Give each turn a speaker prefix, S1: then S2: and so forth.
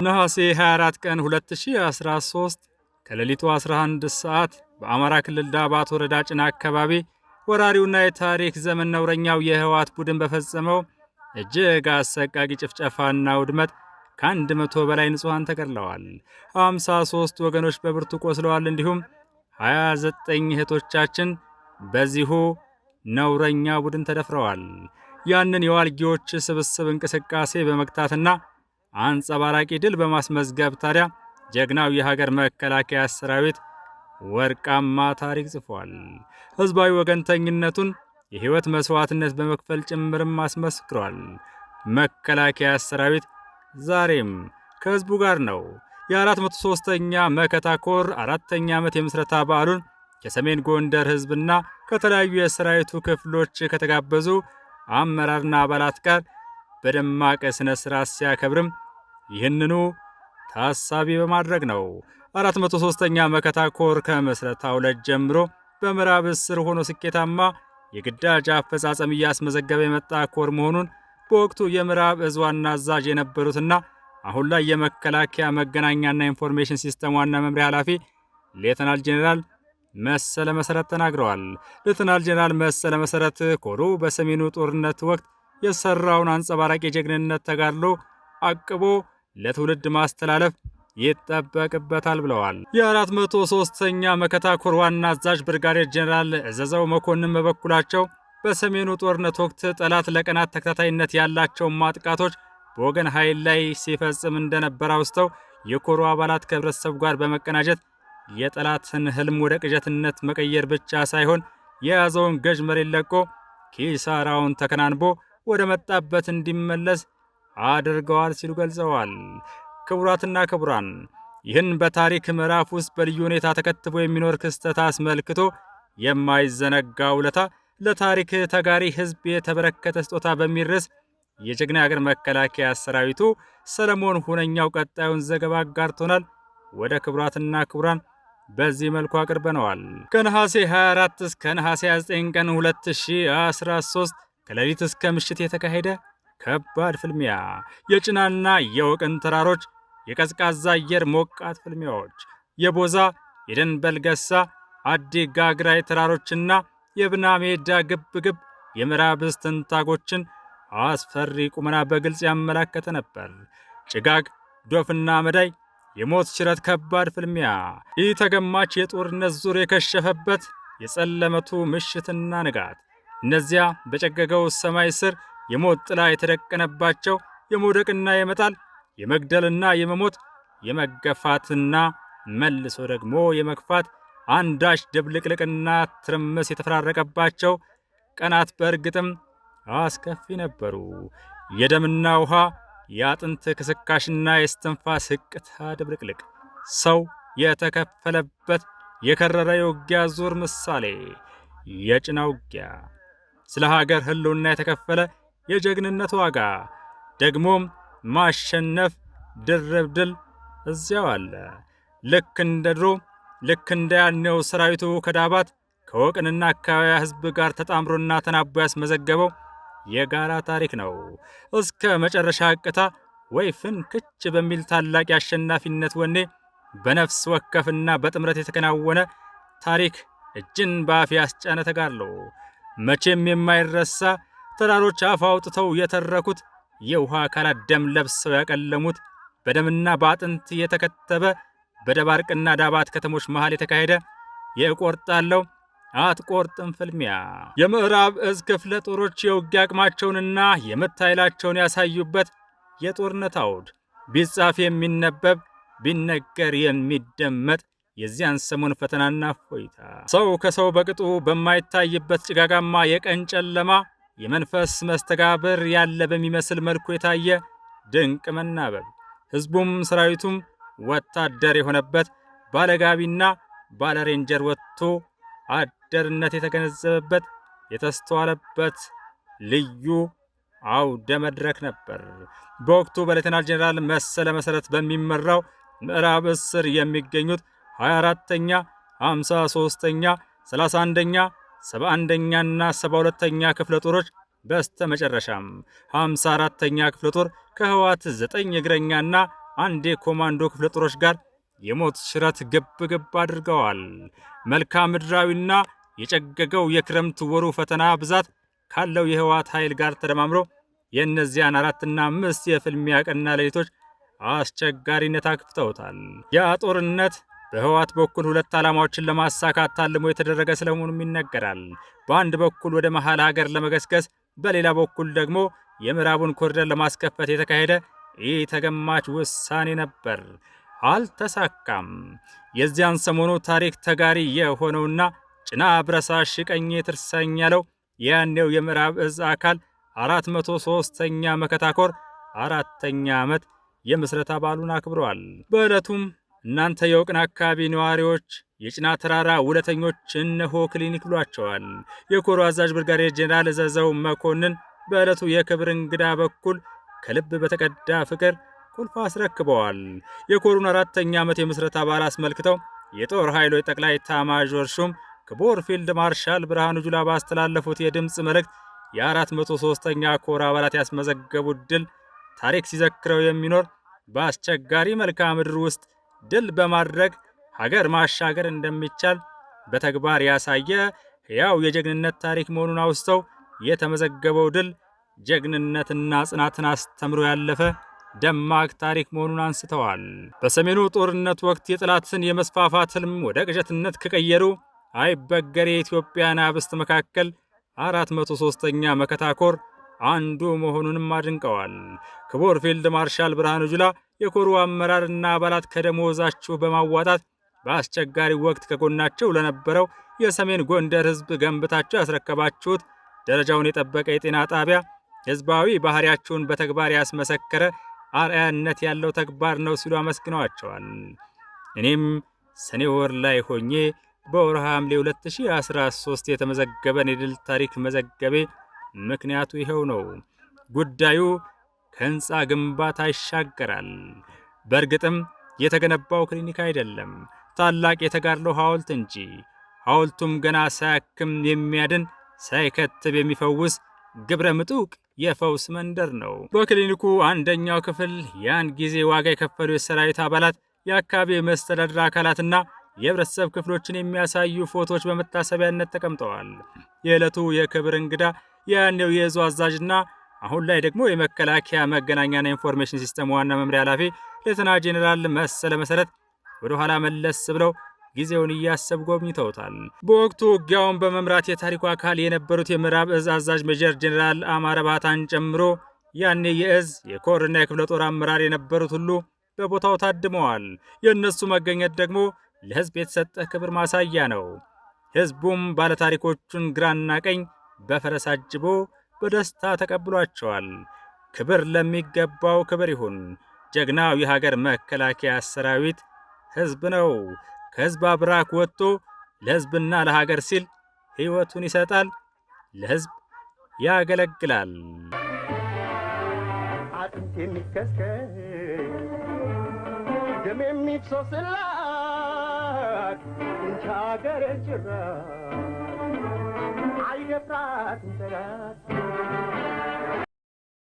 S1: ነሐሴ 24 ቀን 2013 ከሌሊቱ 11 ሰዓት በአማራ ክልል ዳባት ወረዳ ጭና አካባቢ ወራሪውና የታሪክ ዘመን ነውረኛው የህወሓት ቡድን በፈጸመው እጅግ አሰቃቂ ጭፍጨፋና ውድመት ከ100 በላይ ንጹሃን ተገድለዋል። 53 ወገኖች በብርቱ ቆስለዋል። እንዲሁም 29 እህቶቻችን በዚሁ ነውረኛ ቡድን ተደፍረዋል። ያንን የዋልጊዎች ስብስብ እንቅስቃሴ በመግታትና አንጸባራቂ ድል በማስመዝገብ ታዲያ ጀግናው የሀገር መከላከያ ሰራዊት ወርቃማ ታሪክ ጽፏል። ህዝባዊ ወገንተኝነቱን የህይወት መስዋዕትነት በመክፈል ጭምርም አስመስክሯል። መከላከያ ሰራዊት ዛሬም ከህዝቡ ጋር ነው። የ403ኛ መከታ ኮር 4ኛ ዓመት የምስረታ በዓሉን ከሰሜን ጎንደር ህዝብና ከተለያዩ የሰራዊቱ ክፍሎች ከተጋበዙ አመራርና አባላት ጋር በደማቅ ስነ ስርዓት ሲያከብርም ይህንኑ ታሳቢ በማድረግ ነው። 403ኛ መከታ ኮር ከምስረታው ዕለት ጀምሮ በምዕራብ ስር ሆኖ ስኬታማ የግዳጅ አፈጻጸም እያስመዘገበ የመጣ ኮር መሆኑን በወቅቱ የምዕራብ እዝ ዋና አዛዥ የነበሩትና አሁን ላይ የመከላከያ መገናኛና ኢንፎርሜሽን ሲስተም ዋና መምሪያ ኃላፊ ሌተናል ጄኔራል መሰለ መሰረት ተናግረዋል። ሌተናል ጄኔራል መሰለ መሰረት ኮሩ በሰሜኑ ጦርነት ወቅት የሰራውን አንጸባራቂ የጀግንነት ተጋድሎ አቅቦ ለትውልድ ማስተላለፍ ይጠበቅበታል ብለዋል። የ403ኛ መከታ ኮር ዋና አዛዥ ብርጋዴር ጄኔራል እዘዘው መኮንን በበኩላቸው በሰሜኑ ጦርነት ወቅት ጠላት ለቀናት ተከታታይነት ያላቸውን ማጥቃቶች በወገን ኃይል ላይ ሲፈጽም እንደነበር አውስተው የኮሩ አባላት ከህብረተሰቡ ጋር በመቀናጀት የጠላትን ህልም ወደ ቅዠትነት መቀየር ብቻ ሳይሆን የያዘውን ገዥ መሬት ለቆ ኪሳራውን ተከናንቦ ወደ መጣበት እንዲመለስ አድርገዋል ሲሉ ገልጸዋል። ክቡራትና ክቡራን፣ ይህን በታሪክ ምዕራፍ ውስጥ በልዩ ሁኔታ ተከትቦ የሚኖር ክስተት አስመልክቶ የማይዘነጋ ውለታ ለታሪክ ተጋሪ ህዝብ የተበረከተ ስጦታ በሚል ርዕስ የጀግና ሀገር መከላከያ ሰራዊቱ ሰለሞን ሁነኛው ቀጣዩን ዘገባ አጋርቶናል። ወደ ክቡራትና ክቡራን በዚህ መልኩ አቅርበነዋል። ከነሐሴ 24 እስከ ነሐሴ 29 ቀን 2013 ከሌሊት እስከ ምሽት የተካሄደ ከባድ ፍልሚያ፣ የጭናና የወቅን ተራሮች የቀዝቃዛ አየር ሞቃት ፍልሚያዎች፣ የቦዛ የደንበል ገሳ አዲ ጋግራይ ተራሮችና የብና ሜዳ ግብግብ የምዕራብ እዝ ትንታጎችን አስፈሪ ቁመና በግልጽ ያመላከተ ነበር። ጭጋግ፣ ዶፍና መዳይ የሞት ሽረት ከባድ ፍልሚያ፣ ይህ ተገማች የጦርነት ዙር የከሸፈበት የጸለመቱ ምሽትና ንጋት፣ እነዚያ በጨገገው ሰማይ ስር የሞት ጥላ የተደቀነባቸው የመውደቅና የመጣል የመግደልና የመሞት የመገፋትና መልሶ ደግሞ የመግፋት አንዳች ድብልቅልቅና ትርምስ የተፈራረቀባቸው ቀናት በእርግጥም አስከፊ ነበሩ። የደምና ውሃ የአጥንት ክስካሽና የስትንፋስ ህቅታ ድብልቅልቅ፣ ሰው የተከፈለበት የከረረ የውጊያ ዙር ምሳሌ፣ የጭና ውጊያ፣ ስለ ሀገር ህልውና የተከፈለ የጀግንነት ዋጋ፣ ደግሞም ማሸነፍ ድርብ ድል እዚያው አለ። ልክ እንደ ድሮ ልክ እንደ ያኔው ሰራዊቱ ከዳባት ከወቅንና አካባቢ ህዝብ ጋር ተጣምሮና ተናቦ ያስመዘገበው የጋራ ታሪክ ነው። እስከ መጨረሻ እቅታ ወይ ፍንክች በሚል ታላቅ የአሸናፊነት ወኔ በነፍስ ወከፍና በጥምረት የተከናወነ ታሪክ እጅን በአፍ ያስጫነ ተጋድሎ፣ መቼም የማይረሳ ተራሮች አፍ አውጥተው የተረኩት፣ የውሃ አካላት ደም ለብሰው ያቀለሙት፣ በደምና በአጥንት የተከተበ በደባርቅና ዳባት ከተሞች መሃል የተካሄደ የእቆርጣለሁ አትቆርጥም ፍልሚያ፣ የምዕራብ እዝ ክፍለ ጦሮች የውጊያ አቅማቸውንና የምት ኃይላቸውን ያሳዩበት የጦርነት አውድ፣ ቢጻፍ የሚነበብ ቢነገር የሚደመጥ የዚያን ሰሞን ፈተናና ፎይታ፣ ሰው ከሰው በቅጡ በማይታይበት ጭጋጋማ የቀን ጨለማ የመንፈስ መስተጋብር ያለ በሚመስል መልኩ የታየ ድንቅ መናበብ፣ ህዝቡም ሰራዊቱም ወታደር የሆነበት ባለጋቢና ባለሬንጀር ወጥቶ አደርነት የተገነዘበበት የተስተዋለበት ልዩ አውደ መድረክ ነበር። በወቅቱ በሌተናል ጄኔራል መሰለ መሰረት በሚመራው ምዕራብ እዝ ስር የሚገኙት 24ኛ፣ 53ኛ፣ 31ኛ፣ 71ኛና 72ኛ ክፍለ ጦሮች በስተመጨረሻም 54ኛ ክፍለ ጦር ከህወሓት 9 እግረኛና አንድ የኮማንዶ ክፍለ ጦሮች ጋር የሞት ሽረት ግብ አድርገዋል። መልክዓ ምድራዊና የጨገገው የክረምት ወሩ ፈተና ብዛት ካለው የህወሓት ኃይል ጋር ተደማምሮ የእነዚያን 4 እና 5 የፍልሚያ ቀንና ሌሊቶች አስቸጋሪነት አክፍተውታል። ያ ጦርነት በህወሓት በኩል 2 ዓላማዎችን ለማሳካት ታልሞ የተደረገ ስለመሆኑም ይነገራል። በአንድ በኩል ወደ መሃል ሀገር ለመገስገስ፣ በሌላ በኩል ደግሞ የምዕራቡን ኮሪደር ለማስከፈት የተካሄደ ተገማች ውሳኔ ነበር። አልተሳካም። የዚያን ሰሞኑ ታሪክ ተጋሪ የሆነውና ጭና ብረሳሽ ቀኜ ትርሳኝ ያለው ያኔው የምዕራብ እዝ አካል 403ኛ መከታኮር 4ኛ ዓመት የምስረታ በዓሉን አክብረዋል። በዕለቱም እናንተ የውቅን አካባቢ ነዋሪዎች የጭና ተራራ ውለተኞች እነሆ ክሊኒክ ብሏቸዋል። የኮሩ አዛዥ ብርጋዴር ጄኔራል እዘዘው መኮንን በዕለቱ የክብር እንግዳ በኩል ከልብ በተቀዳ ፍቅር ቁልፍ አስረክበዋል። የኮሩን 4ኛ ዓመት የምስረታ በዓል አስመልክተው የጦር ኃይሎች ጠቅላይ ኤታማዦር ሹም ክቡር ፊልድ ማርሻል ብርሃኑ ጁላ ባስተላለፉት የድምፅ መልእክት የ403ኛ ኮር አባላት ያስመዘገቡት ድል ታሪክ ሲዘክረው የሚኖር በአስቸጋሪ መልክዓ ምድር ውስጥ ድል በማድረግ ሀገር ማሻገር እንደሚቻል በተግባር ያሳየ ሕያው የጀግንነት ታሪክ መሆኑን አውስተው የተመዘገበው ድል ጀግንነትና ጽናትን አስተምሮ ያለፈ ደማቅ ታሪክ መሆኑን አንስተዋል። በሰሜኑ ጦርነት ወቅት የጠላትን የመስፋፋት ህልም ወደ ቅዠትነት ከቀየሩ አይበገሬ የኢትዮጵያ ናብስት መካከል 403ኛ መከታኮር አንዱ መሆኑንም አድንቀዋል። ክቡር ፊልድ ማርሻል ብርሃኑ ጁላ የኮሩ አመራርና አባላት ከደሞዛችሁ በማዋጣት በአስቸጋሪ ወቅት ከጎናቸው ለነበረው የሰሜን ጎንደር ህዝብ ገንብታችሁ ያስረከባችሁት ደረጃውን የጠበቀ የጤና ጣቢያ ህዝባዊ ባህሪያችሁን በተግባር ያስመሰከረ አርአያነት ያለው ተግባር ነው ሲሉ አመስግነዋቸዋል። እኔም ሰኔ ወር ላይ ሆኜ በወርሃ ሐምሌ 2013 የተመዘገበን የድል ታሪክ መዘገቤ ምክንያቱ ይኸው ነው። ጉዳዩ ከህንፃ ግንባታ ይሻገራል። በእርግጥም የተገነባው ክሊኒክ አይደለም፣ ታላቅ የተጋድሎ ሐውልት እንጂ። ሐውልቱም ገና ሳያክም የሚያድን ሳይከትብ የሚፈውስ ግብረ ምጡቅ የፈውስ መንደር ነው። በክሊኒኩ አንደኛው ክፍል ያን ጊዜ ዋጋ የከፈሉ የሰራዊት አባላት፣ የአካባቢ መስተዳድር አካላትና የህብረተሰብ ክፍሎችን የሚያሳዩ ፎቶዎች በመታሰቢያነት ተቀምጠዋል። የዕለቱ የክብር እንግዳ ያኔው የእዙ አዛዥና አሁን ላይ ደግሞ የመከላከያ መገናኛና ኢንፎርሜሽን ሲስተም ዋና መምሪያ ኃላፊ ሌተና ጄኔራል መሰለ መሰረት ወደ ኋላ መለስ ብለው ጊዜውን እያሰቡ ጎብኝተውታል። በወቅቱ ውጊያውን በመምራት የታሪኩ አካል የነበሩት የምዕራብ እዝ አዛዥ ሜጀር ጄኔራል አማረ ባታን ጨምሮ ያኔ የእዝ የኮርና የክፍለ ጦር አመራር የነበሩት ሁሉ በቦታው ታድመዋል። የእነሱ መገኘት ደግሞ ለህዝብ የተሰጠ ክብር ማሳያ ነው። ህዝቡም ባለታሪኮቹን ግራና ቀኝ በፈረስ አጅቦ በደስታ ተቀብሏቸዋል። ክብር ለሚገባው ክብር ይሁን። ጀግናው የሀገር መከላከያ ሰራዊት ህዝብ ነው። ከህዝብ አብራክ ወጥቶ ለህዝብና ለሀገር ሲል ህይወቱን ይሰጣል፣ ለህዝብ ያገለግላል። አጥንት የሚከስከስ ደም የሚፍሰስላት እንቻ ሀገር ጭራ አይደፍራትም ጠላት